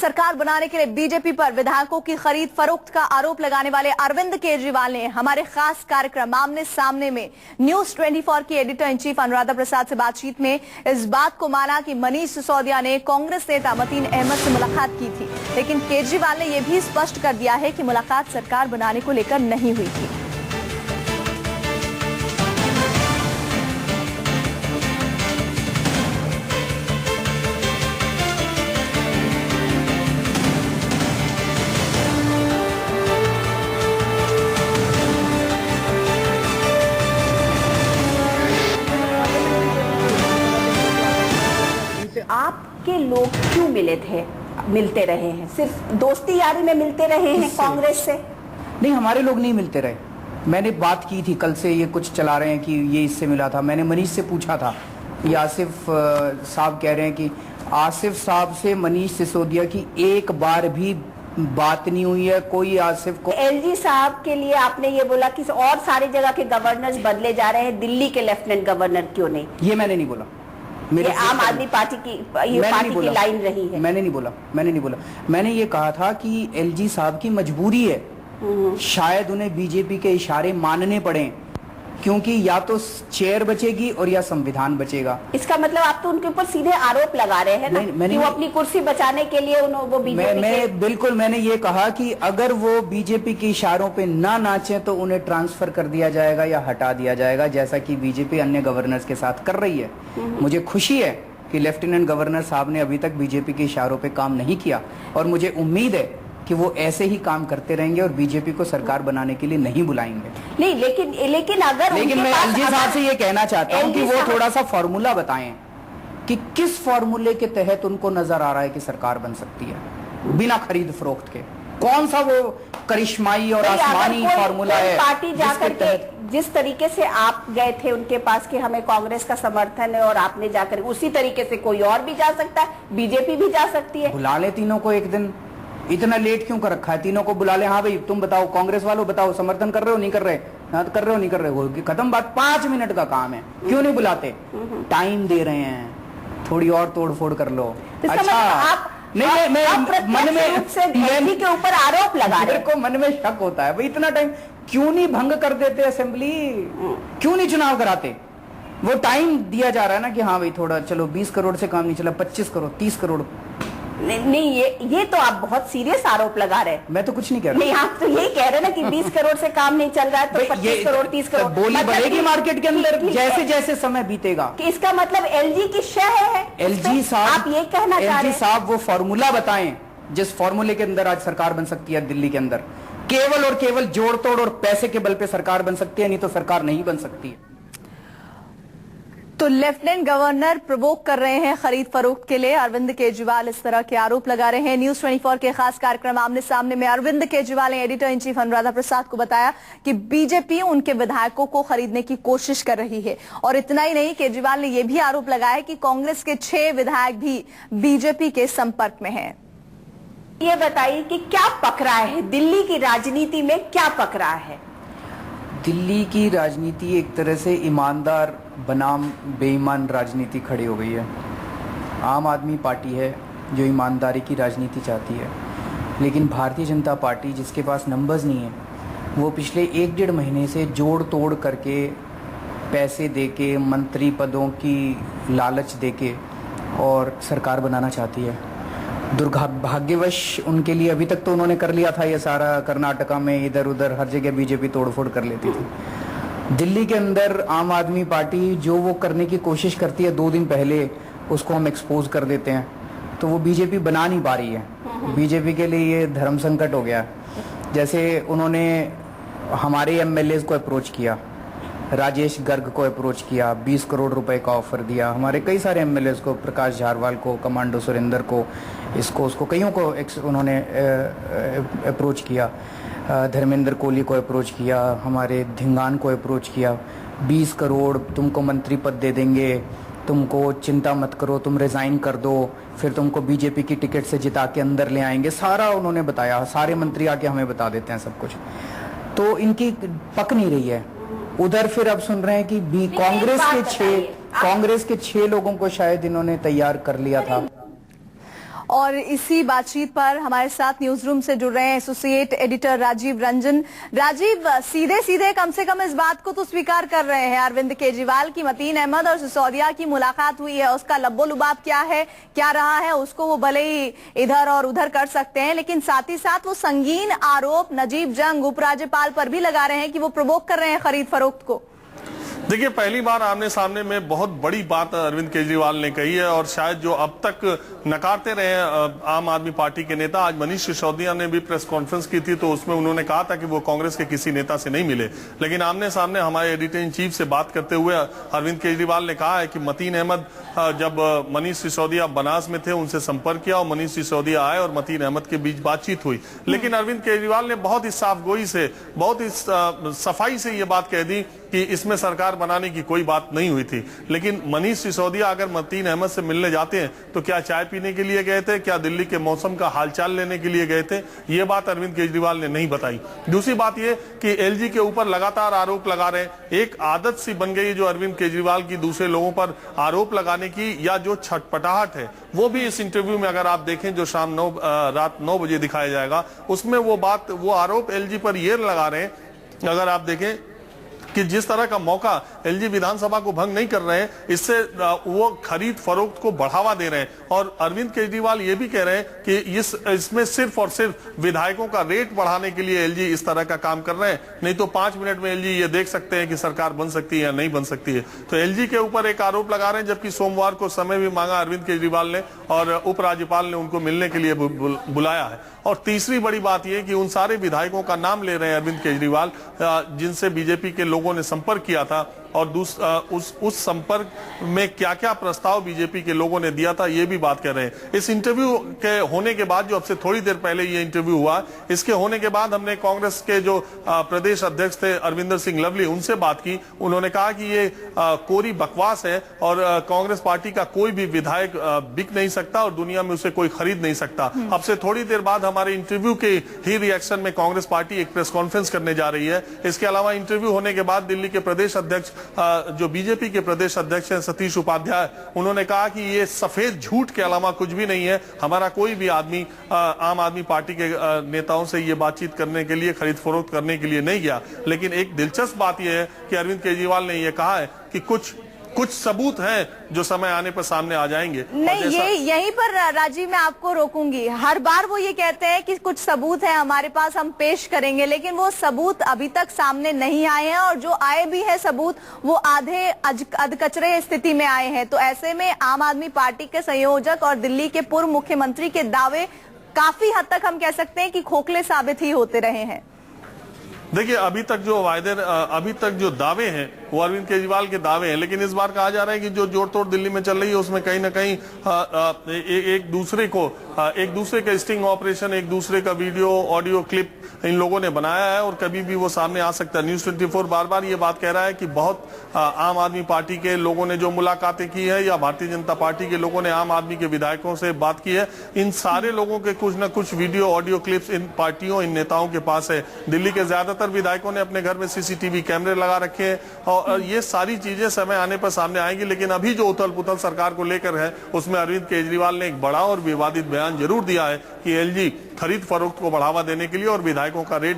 सरकार बनाने के लिए बीजेपी पर विधायकों की खरीद फरोख्त का आरोप लगाने वाले अरविंद केजरीवाल ने हमारे खास कार्यक्रम आमने सामने में न्यूज 24 की editor in chief Anuradha Prasad से बातचीत में इस बात को माना कि मनीष सिसोदिया ने कांग्रेस नेता मतीन अहमद से मुलाकात की थी, लेकिन केजरीवाल ने यह भी स्पष्ट कर दिया है कि मुलाकात सरकार बनाने को लेकर नहीं हुई थी। आपके लोग क्यों मिलते रहे हैं? सिर्फ दोस्ती यारी में मिलते रहे हैं कांग्रेस से? नहीं, हमारे लोग नहीं मिलते रहे। मैंने बात की थी, कल से ये कुछ चला रहे हैं कि ये इससे मिला था। मैंने मनीष से पूछा था, ये आसिफ साहब कह रहे हैं कि आसिफ साहब से मनीष सिसोदिया की एक बार भी बात नहीं हुई है। कोई आसिफ को एलजी साहब के लिए आपने ये बोला कि और सारी जगह के गवर्नर्स बदले जा रहे हैं, दिल्ली के लेफ्टिनेंट गवर्नर क्यों नहीं? ये मैंने नहीं बोला। ये आम आदमी पार्टी की की लाइन रही है। मैंने नहीं बोला। मैंने ये कहा था कि एलजी साहब की मजबूरी है, शायद उन्हें बीजेपी के इशारे मानने पड़े, क्योंकि या तो चेयर बचेगी और या संविधान बचेगा। इसका मतलब आप तो उनके ऊपर सीधे आरोप लगा रहे हैं ना कि वो अपनी कुर्सी बचाने के लिए वो बीजेपी बिल्कुल मैंने ये कहा कि अगर वो बीजेपी के इशारों पे ना नाचे तो उन्हें ट्रांसफर कर दिया जाएगा या हटा दिया जाएगा, जैसा कि बीजेपी अन्य गवर्नर्स के साथ कर रही है। मुझे खुशी है कि लेफ्टिनेंट गवर्नर साहब ने अभी तक बीजेपी के इशारों पे काम नहीं किया, और मुझे उम्मीद है कि वो ऐसे ही काम करते रहेंगे और बीजेपी को सरकार बनाने के लिए नहीं बुलाएंगे। नहीं, लेकिन मैं एलजी साहब से ये कहना चाहता हूँ कि वो थोड़ा सा फॉर्मूला बताएं कि किस फॉर्मूले के तहत उनको नजर आ रहा है कि सरकार बन सकती है बिना खरीद फरोख्त के। कौन सा वो करिश्माई और आसमानी फॉर्मूला है? पार्टी जाकर के जिस तरीके से आप गए थे उनके पास कि हमें कांग्रेस का समर्थन है, और आपने जाकर उसी तरीके से कोई और भी जा सकता है, बीजेपी भी जा सकती है। बुला ले तीनों को एक दिन। इतना लेट क्यों कर रखा है? तीनों को बुला ले। हाँ भाई, तुम बताओ, कांग्रेस वालों बताओ, समर्थन कर रहे हो नहीं कर रहे? हाँ, कर रहे हो नहीं कर रहे हो, खत्म बात। 5 मिनट का काम है, क्यों नहीं बुलाते? टाइम दे रहे हैं, थोड़ी और तोड़ फोड़ कर लो। अच्छा, आप नहीं, मैं मन में के ऊपर आरोप लगा रहे। मेरे को मन में शक होता है, भाई इतना टाइम क्यों नहीं भंग कर देते असेंबली? क्यों नहीं चुनाव कराते? वो टाइम दिया जा रहा है ना कि हाँ भाई थोड़ा चलो, 20 करोड़ से काम नहीं चला, 25 करोड़ 30 करोड़। नहीं, ये तो आप बहुत सीरियस आरोप लगा रहे हैं। मैं तो कुछ नहीं कह रहा। नहीं, आप तो यही कह रहे हैं ना कि 20 करोड़ से काम नहीं चल रहा है, तो 25 करोड़ 30 करोड़ बोली बढ़ेगी मार्केट के अंदर जैसे जैसे समय बीतेगा। कि इसका मतलब एलजी की शह है। एलजी साहब, आप ये कहना चाह रहे हैं? एलजी साहब वो फॉर्मूला बताएं जिस फॉर्मूले के अंदर आज सरकार बन सकती है दिल्ली के अंदर। केवल और केवल जोड़ तोड़ और पैसे के बल पे सरकार बन सकती है, नहीं तो सरकार नहीं बन सकती है। तो लेफ्टिनेंट गवर्नर प्रवोक कर रहे हैं खरीद फरोख्त के लिए। अरविंद केजरीवाल इस तरह के आरोप लगा रहे हैं। न्यूज 24 के खास कार्यक्रम आमने सामने में अरविंद केजरीवाल ने editor in chief Anuradha Prasad को बताया कि बीजेपी उनके विधायकों को खरीदने की कोशिश कर रही है। और इतना ही नहीं, केजरीवाल ने यह भी आरोप लगाया कि कांग्रेस के 6 विधायक भी बीजेपी के संपर्क में हैं। ये बताइए कि क्या पक रहा है दिल्ली की राजनीति में? क्या पक रहा है? दिल्ली की राजनीति एक तरह से ईमानदार बनाम बेईमान राजनीति खड़ी हो गई है। आम आदमी पार्टी है जो ईमानदारी की राजनीति चाहती है, लेकिन भारतीय जनता पार्टी जिसके पास नंबर्स नहीं है, वो पिछले 1-1.5 महीने से जोड़ तोड़ करके, पैसे देके, मंत्री पदों की लालच देके और सरकार बनाना चाहती है। दुर्भाग्यवश उनके लिए अभी तक तो उन्होंने कर लिया था ये सारा। कर्नाटका में इधर उधर हर जगह बीजेपी तोड़फोड़ कर लेती थी। दिल्ली के अंदर आम आदमी पार्टी जो वो करने की कोशिश करती है 2 दिन पहले, उसको हम एक्सपोज कर देते हैं, तो वो बीजेपी बना नहीं पा रही है। बीजेपी के लिए ये धर्म संकट हो गया। जैसे उन्होंने हमारे एमएलए को अप्रोच किया, राजेश गर्ग को अप्रोच किया, 20 करोड़ रुपए का ऑफर दिया। हमारे कई सारे एमएलए को, प्रकाश झारवाल को, कमांडो सुरेंद्र को, इसको उसको कईयों को उन्होंने अप्रोच किया। धर्मेंद्र कोहली को अप्रोच किया, हमारे धिंगान को अप्रोच किया। 20 करोड़ तुमको मंत्री पद दे देंगे, तुमको चिंता मत करो, तुम रिजाइन कर दो, फिर तुमको बीजेपी की टिकट से जिता के अंदर ले आएंगे। सारा उन्होंने बताया, सारे मंत्री आके हमें बता देते हैं सब कुछ। तो इनकी पक नहीं रही है। उधर फिर अब सुन रहे हैं कि कांग्रेस के 6 लोगों को शायद इन्होंने तैयार कर लिया था। और इसी बातचीत पर हमारे साथ न्यूज रूम से जुड़ रहे हैं एसोसिएट एडिटर राजीव रंजन। राजीव, सीधे सीधे कम से कम इस बात को तो स्वीकार कर रहे हैं अरविंद केजरीवाल की मतीन अहमद और सिसोदिया की मुलाकात हुई है, उसका लब्बो लुबाब क्या है, क्या रहा है, उसको वो भले ही इधर और उधर कर सकते हैं, लेकिन साथ ही साथ वो संगीन आरोप नजीब जंग उपराज्यपाल पर भी लगा रहे हैं कि वो प्रवोक कर रहे हैं खरीद फरोख्त को। देखिए, पहली बार आमने सामने में बहुत बड़ी बात अरविंद केजरीवाल ने कही है और शायद जो अब तक नकारते रहे आम आदमी पार्टी के नेता, आज मनीष सिसोदिया ने भी प्रेस कॉन्फ्रेंस की थी तो उसमें उन्होंने कहा था कि वो कांग्रेस के किसी नेता से नहीं मिले, लेकिन आमने सामने हमारे एडिटर इन चीफ से बात करते हुए अरविंद केजरीवाल ने कहा है कि मतीन अहमद जब मनीष सिसोदिया बनास में थे उनसे संपर्क किया और मनीष सिसोदिया आए और मतीन अहमद के बीच बातचीत हुई, लेकिन अरविंद केजरीवाल ने बहुत ही साफगोई से, बहुत ही सफाई से ये बात कह दी कि इसमें सरकार बनाने की कोई बात नहीं हुई थी। लेकिन मनीष सिसोदिया अगर मतीन अहमद से मिलने जाते हैं तो क्या चाय पीने के लिए गए थे, क्या दिल्ली के मौसम का हालचाल लेने के लिए गए थे, ये बात अरविंद केजरीवाल ने नहीं बताई। दूसरी बात ये कि एलजी के ऊपर लगातार आरोप लगा रहे हैं, एक आदत सी बन गई जो अरविंद केजरीवाल की दूसरे लोगों पर आरोप लगाने की, या जो छटपटाहट है वो भी इस इंटरव्यू में अगर आप देखें जो रात 9 बजे दिखाया जाएगा उसमें वो आरोप एलजी पर ये लगा रहे हैं, अगर आप देखें कि जिस तरह का मौका एलजी विधानसभा को भंग नहीं कर रहे हैं, इससे वो खरीद फरोख्त को बढ़ावा दे रहे हैं। और अरविंद केजरीवाल ये भी कह रहे हैं कि इसमें सिर्फ और सिर्फ विधायकों का रेट बढ़ाने के लिए एलजी इस तरह का काम कर रहे हैं, नहीं तो 5 मिनट में एलजी ये देख सकते हैं कि सरकार बन सकती है या नहीं बन सकती है। तो एलजी के ऊपर एक आरोप लगा रहे हैं, जबकि सोमवार को समय भी मांगा अरविंद केजरीवाल ने और उपराज्यपाल ने उनको मिलने के लिए बुलाया है। और तीसरी बड़ी बात यह कि उन सारे विधायकों का नाम ले रहे हैं अरविंद केजरीवाल जिनसे बीजेपी के लोगों ने संपर्क किया था, और उस संपर्क में क्या क्या प्रस्ताव बीजेपी के लोगों ने दिया था ये भी बात कर रहे हैं। इस इंटरव्यू के होने के बाद, जो अब से थोड़ी देर पहले ये इंटरव्यू हुआ, इसके होने के बाद हमने कांग्रेस के जो प्रदेश अध्यक्ष थे अरविंदर सिंह लवली, उनसे बात की। उन्होंने कहा कि ये कोरी बकवास है और कांग्रेस पार्टी का कोई भी विधायक बिक नहीं सकता और दुनिया में उसे कोई खरीद नहीं सकता। अब से थोड़ी देर बाद हमारे इंटरव्यू के ही रिएक्शन में कांग्रेस पार्टी एक प्रेस कॉन्फ्रेंस करने जा रही है। इसके अलावा इंटरव्यू होने के बाद दिल्ली के प्रदेश अध्यक्ष, जो बीजेपी के प्रदेश अध्यक्ष हैं सतीश उपाध्याय, उन्होंने कहा कि ये सफेद झूठ के अलावा कुछ भी नहीं है। हमारा कोई भी आदमी आम आदमी पार्टी के नेताओं से ये बातचीत करने के लिए, खरीद फरोख्त करने के लिए नहीं गया। लेकिन एक दिलचस्प बात यह है कि अरविंद केजरीवाल ने यह कहा है कि कुछ सबूत हैं जो समय आने पर सामने आ जाएंगे। नहीं, यहीं पर राजीव मैं आपको रोकूंगी। हर बार वो ये कहते हैं कि कुछ सबूत है हमारे पास, हम पेश करेंगे, लेकिन वो सबूत अभी तक सामने नहीं आए हैं और जो आए भी है सबूत वो आधे अधकचरे स्थिति में आए हैं। तो ऐसे में आम आदमी पार्टी के संयोजक और दिल्ली के पूर्व मुख्यमंत्री के दावे काफी हद तक हम कह सकते हैं कि खोखले साबित ही होते रहे हैं। देखिए, अभी तक जो दावे हैं वो अरविंद केजरीवाल के दावे हैं, लेकिन इस बार कहा जा रहा है कि जो जोड़ तोड़ दिल्ली में चल रही है उसमें कहीं ना कहीं एक दूसरे का स्टिंग ऑपरेशन, एक दूसरे का वीडियो ऑडियो क्लिप इन लोगों ने बनाया है और कभी भी वो सामने आ सकता है। न्यूज़ 24 बार बार ये बात कह रहा है कि बहुत आम आदमी पार्टी के लोगों ने जो मुलाकातें की है या भारतीय जनता पार्टी के लोगों ने आम आदमी के विधायकों से बात की है, इन सारे लोगों के कुछ न कुछ वीडियो ऑडियो क्लिप्स इन पार्टियों, इन नेताओं के पास है। दिल्ली के ज्यादातर विधायकों ने अपने घर में सीसीटीवी कैमरे लगा रखे हैं और ये सारी चीजें समय आने पर सामने आएंगी। लेकिन अभी जो उथल पुथल सरकार को लेकर है उसमें अरविंद केजरीवाल ने एक बड़ा और विवादित बयान जरूर दिया है कि एलजी खरीद फरोख्त को बढ़ावा देने के लिए और विधायकों का रेट